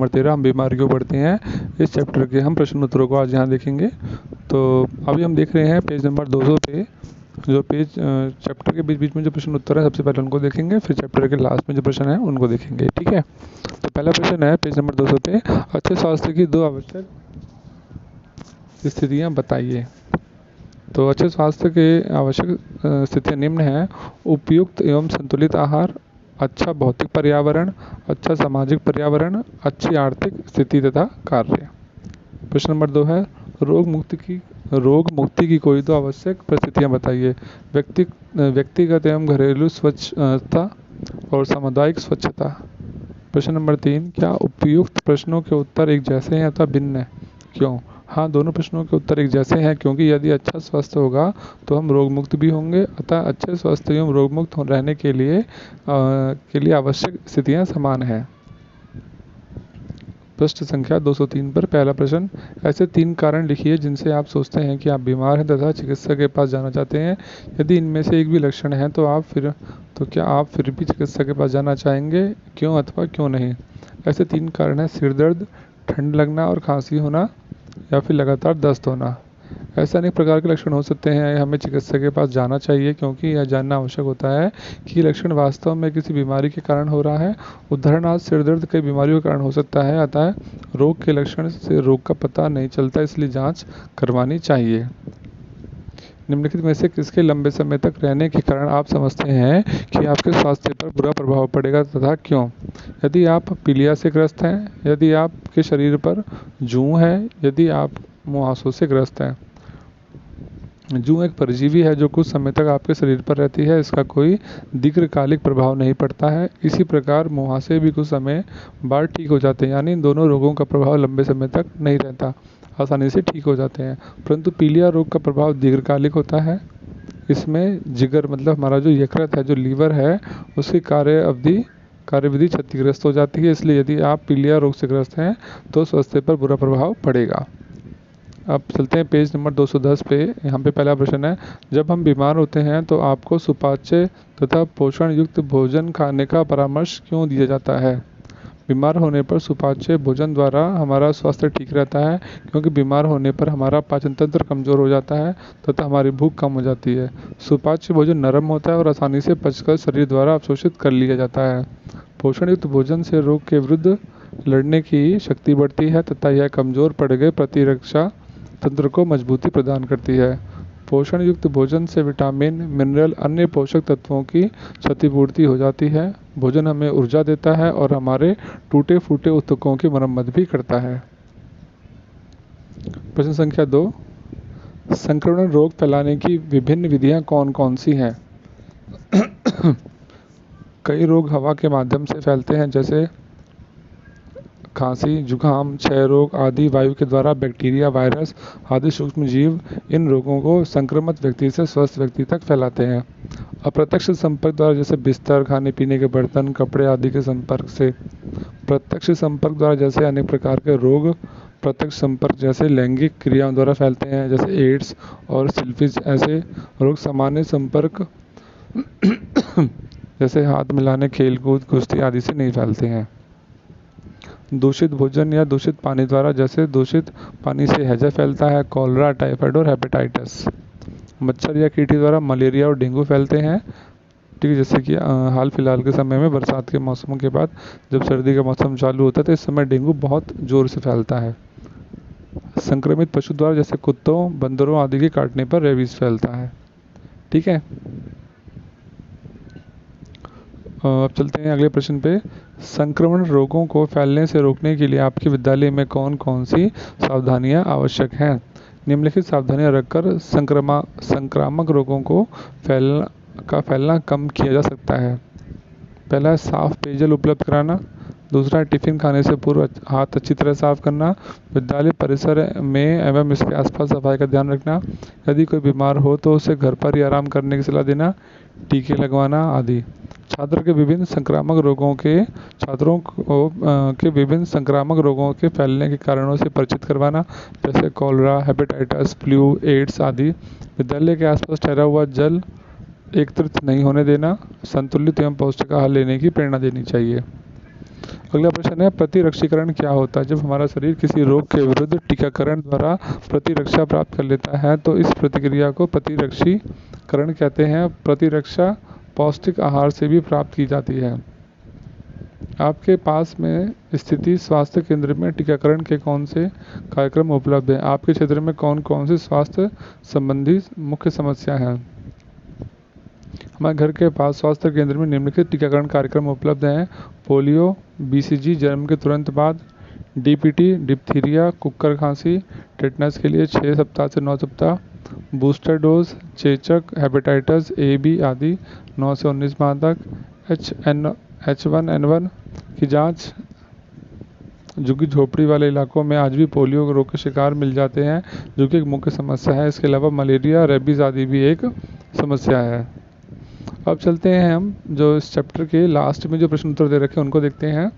Number 13 हम बीमार क्यों पड़ते हैं, इस चैप्टर के हम प्रश्न उत्तरों को आज यहाँ देखेंगे। तो अभी हम देख रहे हैं पेज नंबर 200 पे, जो पेज चैप्टर के बीच बीच में जो प्रश्न उत्तर है सबसे पहले उनको देखेंगे, फिर चैप्टर के लास्ट में जो प्रश्न है उनको देखेंगे, ठीक है। तो पहला प्रश्न है पेज नंबर 200 पे, अच्छे स्वास्थ्य की 2 आवश्यक स्थितियाँ बताइए। तो अच्छे स्वास्थ्य के आवश्यक स्थितियाँ निम्न हैं: उपयुक्त एवं संतुलित आहार, अच्छा भौतिक पर्यावरण, अच्छा सामाजिक पर्यावरण, अच्छी आर्थिक स्थिति तथा कार्य। प्रश्न नंबर 2 है रोग मुक्ति की कोई 2 आवश्यक परिस्थितियाँ बताइए। व्यक्तिगत एवं घरेलू स्वच्छता और सामुदायिक स्वच्छता। प्रश्न नंबर 3, क्या उपयुक्त प्रश्नों के उत्तर एक जैसे हैं अथवा भिन्न हैं, क्यों? हाँ, दोनों प्रश्नों के उत्तर एक जैसे हैं, क्योंकि यदि अच्छा स्वास्थ्य होगा तो हम रोग मुक्त भी होंगे, अतः अच्छे स्वास्थ्य एवं रोग मुक्त रहने के लिए आवश्यक स्थितियाँ समान हैं। प्रश्न संख्या 203 पर पहला प्रश्न, ऐसे 3 कारण लिखिए जिनसे आप सोचते हैं कि आप बीमार हैं तथा चिकित्सक के पास जाना चाहते हैं। यदि इनमें से एक भी लक्षण है तो क्या आप फिर भी चिकित्सक के पास जाना चाहेंगे, क्यों अथवा क्यों नहीं? ऐसे 3 कारण हैं: सिर दर्द, ठंड लगना और खांसी होना, या फिर लगातार दस्त होना। ऐसे अनेक प्रकार के लक्षण हो सकते हैं, हमें चिकित्सक के पास जाना चाहिए क्योंकि यह जानना आवश्यक होता है कि लक्षण वास्तव में किसी बीमारी के कारण हो रहा है। उदाहरणार्थ सिर दर्द कई बीमारियों के कारण हो सकता है, अतः रोग के लक्षण से रोग का पता नहीं चलता, इसलिए जांच करवानी चाहिए। निम्नलिखित में से किसके लंबे समय तक रहने के कारण आप समझते हैं कि आपके स्वास्थ्य पर बुरा प्रभाव पड़ेगा तथा क्यों? यदि आप पीलिया से ग्रस्त हैं, यदि आपके शरीर पर जूं है, यदि आप मुहासों से ग्रस्त हैं। जूं एक परजीवी है जो कुछ समय तक आपके शरीर पर रहती है, इसका कोई दीर्घकालिक प्रभाव नहीं पड़ता है। इसी प्रकार मुहासे भी कुछ समय बाद ठीक हो जाते हैं, यानी इन दोनों रोगों का प्रभाव लंबे समय तक नहीं रहता, आसानी से ठीक हो जाते हैं। परंतु पीलिया रोग का प्रभाव दीर्घकालिक होता है। इसमें जिगर मतलब हमारा जो यकृत है, जो लीवर है, उसकी कार्यविधि क्षतिग्रस्त हो जाती है, इसलिए यदि आप पीलिया रोग से ग्रस्त हैं तो स्वास्थ्य पर बुरा प्रभाव पड़ेगा। अब चलते हैं पेज नंबर 210 पे। यहाँ पे पहला प्रश्न है, जब हम बीमार होते हैं तो आपको सुपाच्य तथा पोषण युक्त भोजन खाने का परामर्श क्यों दिया जाता है? बीमार होने पर सुपाच्य भोजन द्वारा हमारा स्वास्थ्य ठीक रहता है, क्योंकि बीमार होने पर हमारा पाचन तंत्र कमज़ोर हो जाता है तथा हमारी भूख कम हो जाती है। सुपाच्य भोजन नरम होता है और आसानी से पचकर शरीर द्वारा अवशोषित कर लिया जाता है। पोषण युक्त भोजन से रोग के विरुद्ध लड़ने की शक्ति बढ़ती है तथा यह कमज़ोर पड़ गए प्रतिरक्षा तंत्र को मजबूती प्रदान करती है। पोषण युक्त भोजन से विटामिन, मिनरल, अन्य पोषक तत्वों की क्षतिपूर्ति हो जाती है। भोजन हमें ऊर्जा देता है और हमारे टूटे फूटे ऊतकों की मरम्मत भी करता है। प्रश्न संख्या 2, संक्रमण रोग फैलाने की विभिन्न विधियां कौन कौन सी हैं? कई रोग हवा के माध्यम से फैलते हैं, जैसे खांसी, जुकाम, क्षय रोग आदि वायु के द्वारा बैक्टीरिया, वायरस आदि सूक्ष्म जीव इन रोगों को संक्रमित व्यक्ति से स्वस्थ व्यक्ति तक फैलाते हैं। अप्रत्यक्ष संपर्क द्वारा, जैसे बिस्तर, खाने पीने के बर्तन, कपड़े आदि के संपर्क से। प्रत्यक्ष संपर्क द्वारा, जैसे अनेक प्रकार के रोग प्रत्यक्ष संपर्क जैसे लैंगिक क्रियाओं द्वारा फैलते हैं, जैसे एड्स और सिफिलिस। ऐसे रोग सामान्य संपर्क जैसे हाथ मिलाने, खेलकूद, कुश्ती आदि से नहीं फैलते हैं। दूषित भोजन या दूषित पानी द्वारा, जैसे दूषित पानी से हैजा फैलता है, कॉलरा, टाइफाइड और हेपेटाइटिस। मच्छर या कीटी द्वारा मलेरिया और डेंगू फैलते हैं, ठीक है, जैसे कि हाल फिलहाल के समय में बरसात के मौसम के बाद जब सर्दी का मौसम चालू होता है तो इस समय डेंगू बहुत जोर से फैलता है। संक्रमित पशु द्वारा, जैसे कुत्तों, बंदरों आदि के काटने पर रेबीज फैलता है, ठीक है। अब चलते हैं अगले प्रश्न पे। संक्रमण रोगों को फैलने से रोकने के लिए आपके विद्यालय में कौन कौन सी सावधानियां आवश्यक हैं? निम्नलिखित सावधानियां रखकर संक्रामक रोगों को फैलना कम किया जा सकता है। पहला है साफ पेयजल उपलब्ध कराना। दूसरा है टिफिन खाने से पूर्व हाथ अच्छी तरह साफ करना। विद्यालय परिसर में एवं इसके आसपास सफाई का ध्यान रखना। यदि कोई बीमार हो तो उसे घर पर ही आराम करने की सलाह देना। टीके लगवाना आदि। छात्रों के विभिन्न संक्रामक रोगों के फैलने के कारणों से परिचित करवाना, जैसे कॉलरा, हेपेटाइटिस, फ्लू, एड्स आदि। विद्यालय के आसपास ठहरा हुआ जल एकत्रित नहीं होने देना। संतुलित एवं पौष्टिक आहार लेने की प्रेरणा देनी चाहिए। अगला प्रश्न है, प्रतिरक्षीकरण क्या होता है? जब हमारा शरीर किसी रोग के विरुद्ध टीकाकरण द्वारा प्रतिरक्षा प्राप्त कर लेता है तो इस प्रतिक्रिया को प्रतिरक्षीकरण कहते हैं। प्रतिरक्षा पौष्टिक आहार से भी प्राप्त की जाती है। आपके पास में स्थिति स्वास्थ्य केंद्र में टीकाकरण के कौन से कार्यक्रम उपलब्ध हैं? आपके क्षेत्र में कौन कौन सी स्वास्थ्य संबंधी मुख्य समस्या हैं? हमारे घर के पास स्वास्थ्य केंद्र में निम्नलिखित टीकाकरण कार्यक्रम उपलब्ध हैं। पोलियो, बीसीजी जन्म के तुरंत बाद, डीपीटी डिप्थीरिया कुक्कर खांसी, टेटनस के लिए 6 सप्ताह से 9 सप्ताह, बूस्टर डोज, चेचक, हेपेटाइटिस ए बी आदि 9 से 19 माह तक, H1N1 की जांच। झुग्गी झोपड़ी वाले इलाकों में आज भी पोलियो रोग के शिकार मिल जाते हैं, जो कि एक मुख्य समस्या है। इसके अलावा मलेरिया, रेबीज आदि भी एक समस्या है। अब चलते हैं हम जो इस चैप्टर के लास्ट में जो प्रश्न उत्तर दे रखे हैं उनको देखते हैं।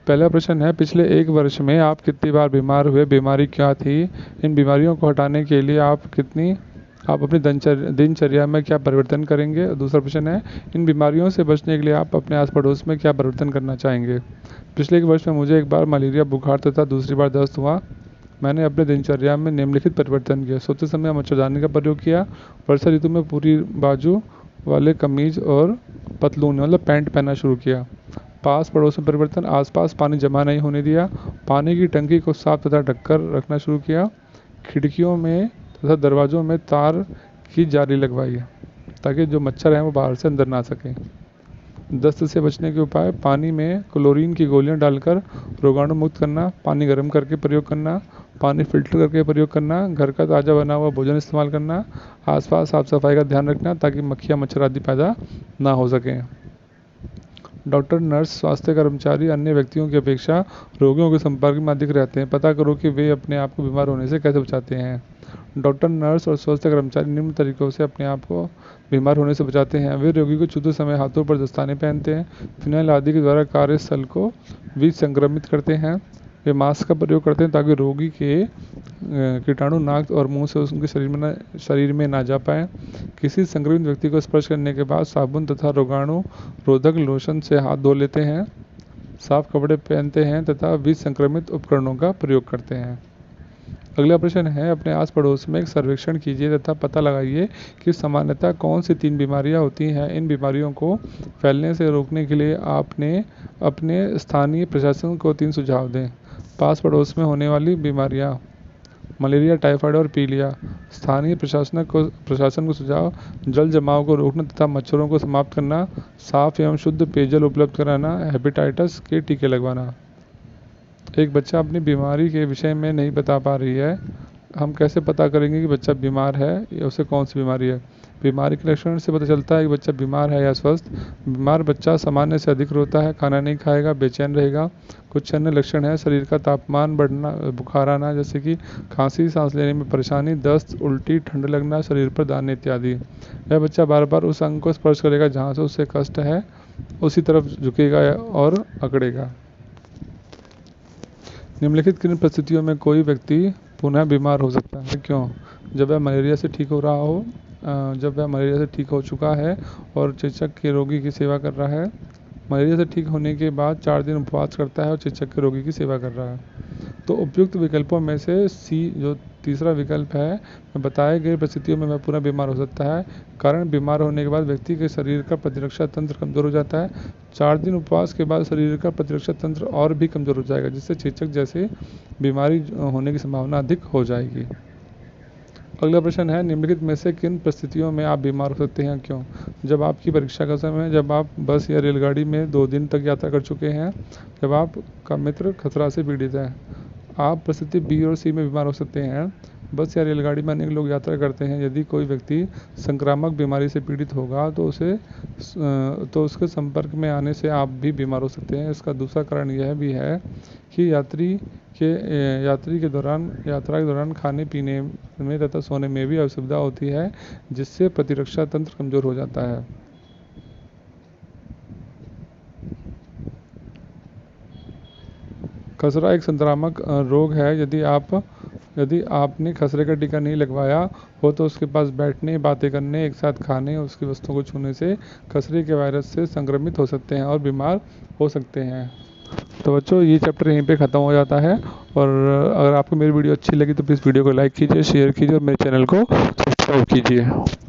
पहला प्रश्न है, पिछले 1 वर्ष में आप कितनी बार बीमार हुए? बीमारी क्या थी? इन बीमारियों को हटाने के लिए आप अपनी दिनचर्या में क्या परिवर्तन करेंगे? दूसरा प्रश्न है, इन बीमारियों से बचने के लिए आप अपने आस पड़ोस में क्या परिवर्तन करना चाहेंगे? पिछले 1 वर्ष में मुझे 1 बार मलेरिया बुखार तथा दूसरी बार दस्त हुआ। मैंने अपने दिनचर्या में निम्नलिखित परिवर्तन किए। सोते समय मच्छरदानी का प्रयोग किया। वर्षा ऋतु में पूरी बाजू वाले कमीज और पतलून मतलब पैंट पहनना शुरू किया। पास पड़ोस में परिवर्तन, आसपास पानी जमा नहीं होने दिया। पानी की टंकी को साफ तथा ढककर रखना शुरू किया। खिड़कियों में तथा दरवाज़ों में तार की जाली लगवाई ताकि जो मच्छर हैं वो बाहर से अंदर ना सकें। दस्त से बचने के उपाय, पानी में क्लोरीन की गोलियां डालकर रोगाणु मुक्त करना, पानी गर्म करके प्रयोग करना, पानी फिल्टर करके प्रयोग करना, घर का ताज़ा बना हुआ भोजन इस्तेमाल करना, आसपास साफ सफाई का ध्यान रखना ताकि मक्खियाँ मच्छर आदि पैदा ना हो सकें। डॉक्टर, नर्स, स्वास्थ्य कर्मचारी अन्य व्यक्तियों की अपेक्षा रोगियों के संपर्क में अधिक रहते हैं। पता करो कि वे अपने आप को बीमार होने से कैसे बचाते हैं। डॉक्टर, नर्स और स्वास्थ्य कर्मचारी निम्न तरीकों से अपने आप को बीमार होने से बचाते हैं। वे रोगी को छूते समय हाथों पर दस्ताने पहनते हैं। फिनाइल आदि के द्वारा कार्यस्थल को विसंक्रमित करते हैं। वे मास्क का प्रयोग करते हैं ताकि रोगी के कीटाणु नाक और मुंह से उनके शरीर में ना जा पाए। किसी संक्रमित व्यक्ति को स्पर्श करने के बाद साबुन तथा रोगाणु रोधक लोशन से हाथ धो लेते हैं। साफ कपड़े पहनते हैं तथा विसंक्रमित उपकरणों का प्रयोग करते हैं। अगला प्रश्न है, अपने आस पड़ोस में एक सर्वेक्षण कीजिए तथा पता लगाइए कि सामान्यतः कौन सी 3 बीमारियां होती हैं। इन बीमारियों को फैलने से रोकने के लिए आपने अपने स्थानीय प्रशासन को 3 सुझाव दें। पास पड़ोस में होने वाली बीमारियां, मलेरिया, टाइफाइड और पीलिया। स्थानीय प्रशासन को सुझाव, जल जमाव को रोकना तथा मच्छरों को समाप्त करना, साफ एवं शुद्ध पेयजल उपलब्ध कराना, हेपेटाइटिस के टीके लगवाना। एक बच्चा अपनी बीमारी के विषय में नहीं बता पा रही है, हम कैसे पता करेंगे कि बच्चा बीमार है या उसे कौन सी बीमारी है? बीमारी के लक्षण से पता चलता है कि बच्चा बीमार है या स्वस्थ। बीमार बच्चा सामान्य से अधिक रोता है, खाना नहीं खाएगा, बेचैन रहेगा। कुछ अन्य लक्षण है, शरीर का तापमान बढ़ना, बुखार आना जैसे कि खांसी, सांस लेने में परेशानी, दस्त, उल्टी, ठंड लगना, शरीर पर दाने इत्यादि। यह बच्चा बार बार उस अंग को स्पर्श करेगा जहाँ से उसे कष्ट है, उसी तरफ झुकेगा और अकड़ेगा। निम्नलिखित किन परिस्थितियों में कोई व्यक्ति पुनः बीमार हो सकता है? क्यों? जब वह मलेरिया से ठीक हो रहा हो, जब वह मलेरिया से ठीक हो चुका है और चेचक के रोगी की सेवा कर रहा है। मलेरिया से ठीक होने के बाद 4 दिन उपवास करता है और चेचक के रोगी की सेवा कर रहा है। तो उपयुक्त विकल्पों में से सी जो तीसरा विकल्प है, में बताए गए परिस्थितियों में वह पुनः बीमार हो सकता है। कारण, बीमार होने के बाद व्यक्ति के शरीर का प्रतिरक्षा तंत्र कमजोर हो जाता है। 4 दिन उपवास के बाद शरीर का प्रतिरक्षा तंत्र और भी कमजोर हो जाएगा, जिससे चेचक जैसे बीमारी होने की संभावना अधिक हो जाएगी। अगला प्रश्न है, निम्नलिखित में से किन परिस्थितियों में आप बीमार हो सकते हैं? क्यों? जब आपकी परीक्षा का समय है, जब आप बस या रेलगाड़ी में 2 दिन तक यात्रा कर चुके हैं, जब आपका मित्र खतरा से पीड़ित है। आप परिस्थिति बी और सी में बीमार हो सकते हैं। बस या रेलगाड़ी में अनेक लोग यात्रा करते हैं। यदि कोई व्यक्ति संक्रामक बीमारी से पीड़ित होगा तो उसके संपर्क में आने से आप भी बीमार हो सकते हैं। इसका दूसरा कारण यह भी है कि यात्रा के दौरान खाने पीने में तथा सोने में भी असुविधा होती है, जिससे प्रतिरक्षा तंत्र कमजोर हो जाता है। खसरा एक संक्रामक रोग है। यदि आप यदि आपने खसरे का टीका नहीं लगवाया हो तो उसके पास बैठने, बातें करने, एक साथ खाने, उसकी वस्तुओं को छूने से खसरे के वायरस से संक्रमित हो सकते हैं और बीमार हो सकते हैं। तो बच्चों ये चैप्टर यहीं पे ख़त्म हो जाता है। और अगर आपको मेरी वीडियो अच्छी लगी तो प्लीज़ वीडियो को लाइक कीजिए, शेयर कीजिए और मेरे चैनल को सब्सक्राइब कीजिए।